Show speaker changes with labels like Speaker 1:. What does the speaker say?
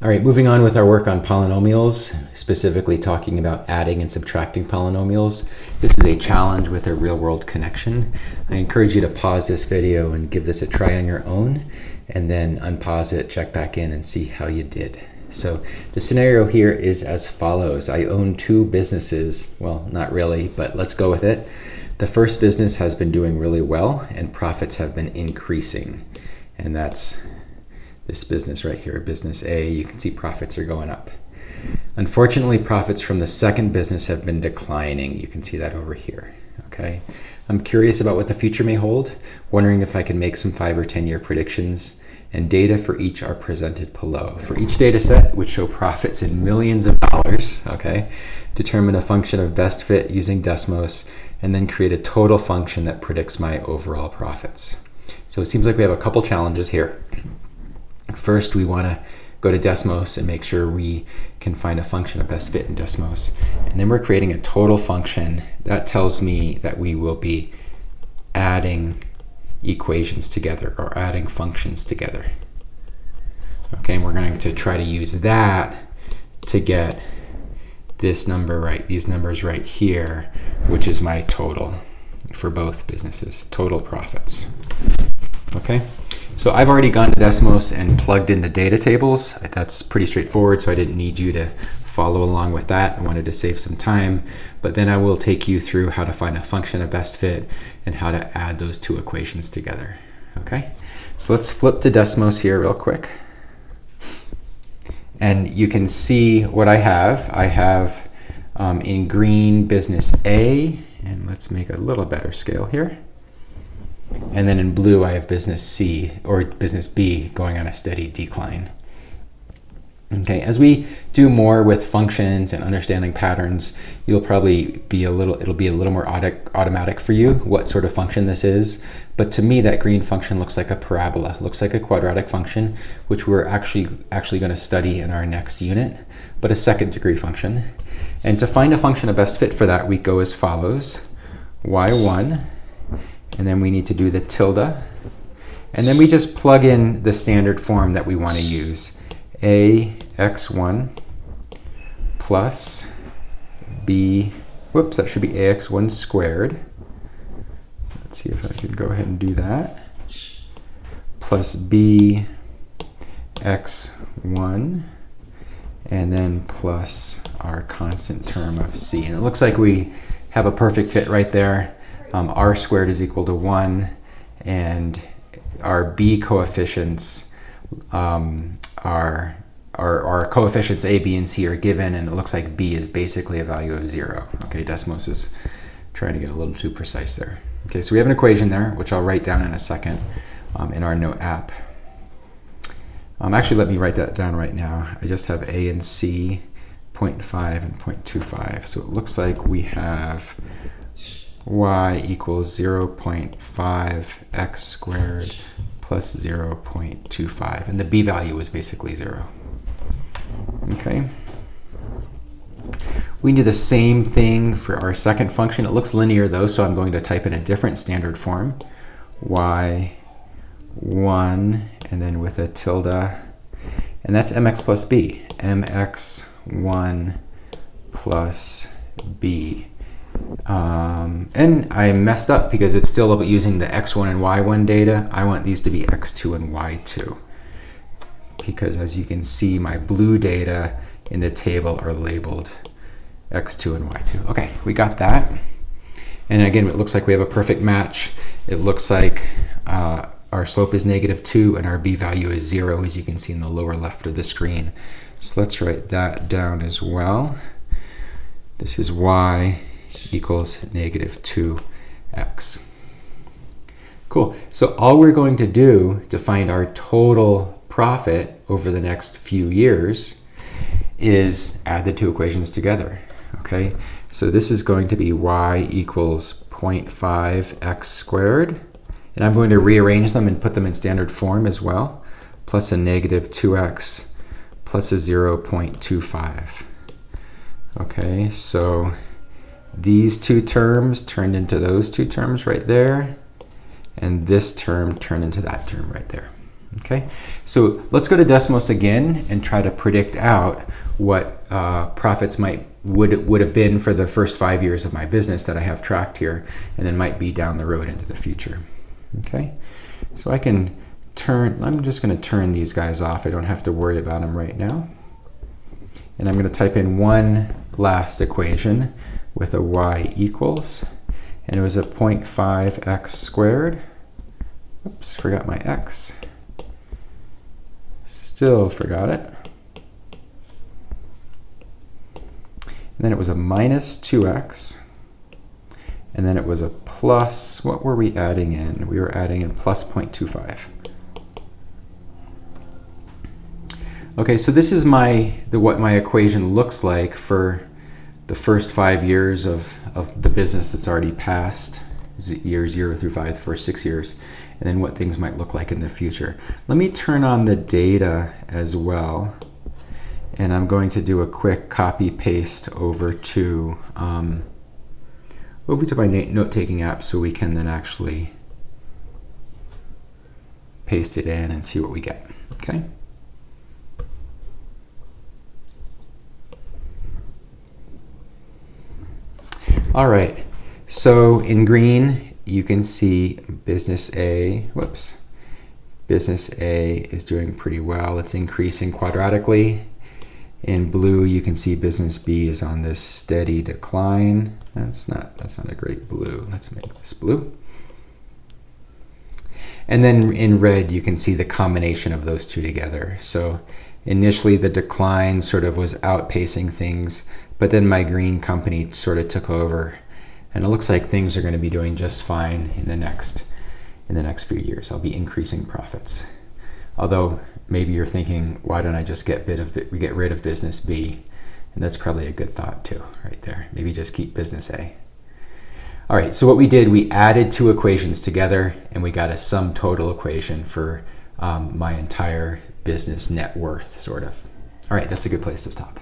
Speaker 1: All right, moving on with our work on polynomials, specifically talking about adding and subtracting polynomials. This is a challenge with a real-world connection. I encourage you to pause this video and give this a try on your own, and then unpause it, check back in, and see how you did. So the scenario here is as follows. I own two businesses. Well, not really, but let's go with it. The first business has been doing really well, and profits have been increasing, and that's this business right here, business A. You can see profits are going up. Unfortunately, profits from the second business have been declining. You can see that over here, okay? I'm curious about what the future may hold, wondering if I can make some 5 or 10-year predictions, and data for each are presented below. For each data set, which show profits in millions of dollars, okay, determine a function of best fit using Desmos, and then create a total function that predicts my overall profits. So it seems like we have a couple challenges here. First, we want to go to Desmos and make sure we can find a function of best fit in Desmos. And then we're creating a total function that tells me that we will be adding equations together or adding functions together. Okay, and we're going to try to use that to get this number right, these numbers right here, which is my total for both businesses, total profits. Okay. So I've already gone to Desmos and plugged in the data tables. That's pretty straightforward, so I didn't need you to follow along with that. I wanted to save some time, but then I will take you through how to find a function of best fit and how to add those two equations together. Okay, so let's flip to Desmos here real quick. And you can see what I have. I have in green business A, and let's make a little better scale here. And then in blue, I have business C, or business B, going on a steady decline. Okay, as we do more with functions and understanding patterns, it'll be a little more automatic for you what sort of function this is. But to me, that green function looks like a parabola, looks like a quadratic function, which we're actually going to study in our next unit, but a second degree function. And to find a function of best fit for that, we go as follows: y1, and then we need to do the tilde, and then we just plug in the standard form that we want to use. ax1 plus b, whoops, that should be ax1 squared. Let's see if I can go ahead and do that. Plus b x1, and then plus our constant term of c. And it looks like we have a perfect fit right there. R squared is equal to 1, and our b coefficients our coefficients a, b, and c are given, and it looks like b is basically a value of 0. Okay, Desmos is trying to get a little too precise there. Okay, so we have an equation there, which I'll write down in a second in our note app. Actually, let me write that down right now. I just have a and c, 0.5 and 0.25. So it looks like we have y equals 0.5 x squared plus 0.25, and the b value is basically 0. Okay. We can do the same thing for our second function. It looks linear though, so I'm going to type in a different standard form. y1, and then with a tilde, and that's mx plus b. mx1 plus b. And I messed up because it's still using the x1 and y1 data. I want these to be x2 and y2, because as you can see, my blue data in the table are labeled x2 and y2. Okay, we got that. And again, it looks like we have a perfect match. It looks like our slope is -2 and our b value is 0, as you can see in the lower left of the screen. So let's write that down as well. This is y equals -2x. Cool. So all we're going to do to find our total profit over the next few years is add the two equations together. Okay, so this is going to be y equals 0.5 x squared, and I'm going to rearrange them and put them in standard form as well, plus a -2x plus a 0.25. Okay, so these two terms turned into those two terms right there, and this term turned into that term right there. Okay, so let's go to Desmos again and try to predict out what profits would have been for the first 5 years of my business that I have tracked here, and then might be down the road into the future. Okay, so I can I'm just going to turn these guys off. I don't have to worry about them right now. And I'm going to type in one last equation with a y equals, and it was a 0.5x squared. Oops, forgot my x. Still forgot it. And then it was a minus 2x. And then it was a plus, what were we adding in? We were adding in plus 0.25. Okay, so this is what my equation looks like for the first 5 years of the business that's already passed, years 0 through 5, the first 6 years, and then what things might look like in the future. Let me turn on the data as well, and I'm going to do a quick copy paste over to my note-taking app so we can then actually paste it in and see what we get. Okay. All right, so in green, you can see business A, business A is doing pretty well. It's increasing quadratically. In blue, you can see business B is on this steady decline. That's not a great blue. Let's make this blue. And then in red, you can see the combination of those two together. So initially, the decline sort of was outpacing things, but then my green company sort of took over, and it looks like things are going to be doing just fine in the next few years. I'll be increasing profits. Although maybe you're thinking, why don't I just get rid of business B? And that's probably a good thought too, right there. Maybe just keep business A. All right, so what we did, we added two equations together, and we got a sum total equation for my entire business net worth, sort of. All right, that's a good place to stop.